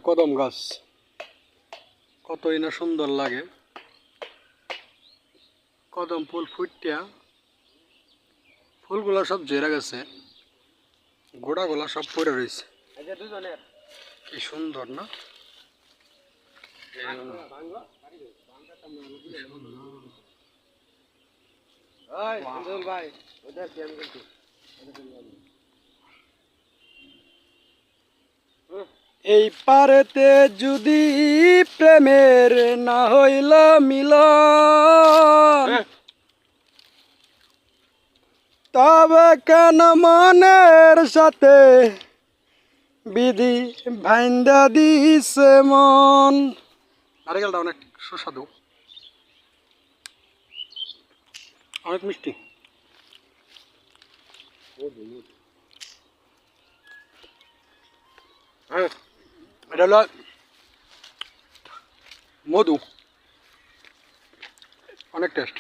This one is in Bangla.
কদম গাছ কতই না সুন্দর লাগে। কদম ফুল ফুটিয়া ফুলগুলা সব ঝরে গেছে, গোড়াগুলা সব পড়ে রয়েছে। কি সুন্দর না? এই পারেতে যদি প্রেমের না হইল মিলন, তবে কেন মনের সাথে বিধি ভাইন্দা দিছে মন। নারিকেলটা অনেক সুস্বাদু, অনেক মিষ্টি। হ্যাঁ, এটা হলো মধু, অনেক টেস্ট।